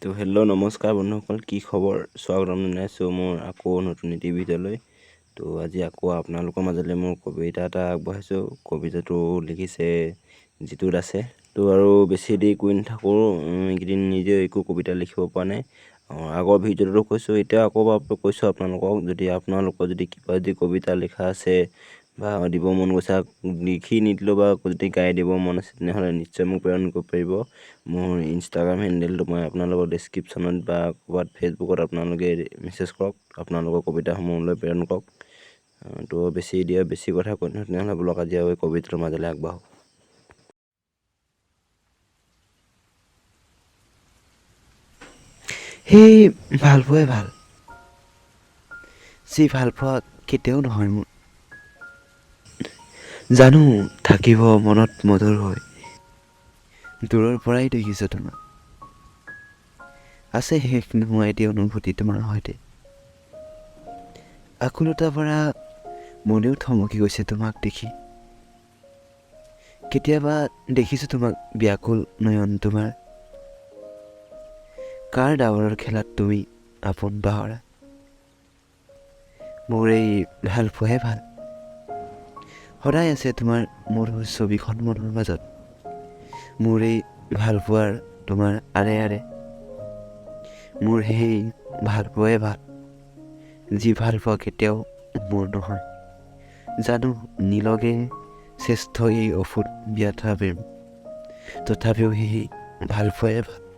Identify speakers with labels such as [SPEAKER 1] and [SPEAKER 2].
[SPEAKER 1] তো হেল্ল' নমস্কাৰ বন্ধুসকল, কি খবৰ? স্বাগতম জনাইছোঁ মোৰ আকৌ নতুন এটি ভিডিঅ'লৈ। তো আজি আকৌ আপোনালোকৰ মাজলৈ মোৰ কবিতা এটা আগবঢ়াইছোঁ। কবিতাটো লিখিছে জিতু দাসে। তো আৰু বেছি দেৰি কৰি নাথাকোঁ, এইকেইদিন নিজে একো কবিতা লিখিব পৰা নাই। আগৰ ভিডিঅ'টো কৈছোঁ, এতিয়া আকৌ কৈছোঁ আপোনালোকক, যদি আপোনালোকৰ যদি কিবা যদি কবিতা লিখা আছে বা দিব মন গৈছে, লিখি নিদিলেও বা যদি গাই দিব মন আছে, তেনেহ'লে নিশ্চয় মোক প্ৰেৰণ কৰিব পাৰিব। মোৰ ইনষ্টাগ্ৰাম হেণ্ডেলটো মই আপোনালোকৰ ডেছক্ৰিপশ্যনত বা ক'ৰবাত ফেচবুকত আপোনালোকে মেছেজ কৰক, আপোনালোকৰ কবিতাসমূহলৈ প্ৰেৰণ কৰক। তো বেছি কথা কৈ নহয়, তেনেহ'লে বোলক আজি আৰু এই কবিতাটোৰ মাজলৈ আগবাঢ়ক।
[SPEAKER 2] সেই ভালপোৱাই ভাল, যি ভালপোৱা কেতিয়াও নহয় মোৰ। জানো থাকিব মনত মধুৰ হৈ, দূৰৰ পৰাই দেখিছোঁ তোমাক। আছে শেষ নোহোৱা এটি অনুভূতি তোমাৰ সৈতে। আকুলতাৰ পৰা মনেও থমকি গৈছে তোমাক দেখি। কেতিয়াবা দেখিছোঁ তোমাক ব্যাকুল নয়ন তোমাৰ, কাৰ ডাৱৰৰ খেলাত তুমি আপোন পাহৰা। মোৰ এই ভালপোৱাই ভাল, সদায় আছে তোমাৰ মধুৰ ছবিখন মনৰ মাজত। মোৰ এই ভালপোৱাৰ তোমাৰ আৰে আৰে, মোৰ সেই ভালপোৱাই ভাল, যি ভালপোৱা কেতিয়াও মোৰ নহয়। জানো নিলগে শ্ৰেষ্ঠ এই অফুট ব্যথা প্ৰেম, তথাপিও সেই ভালপোৱাই ভাল।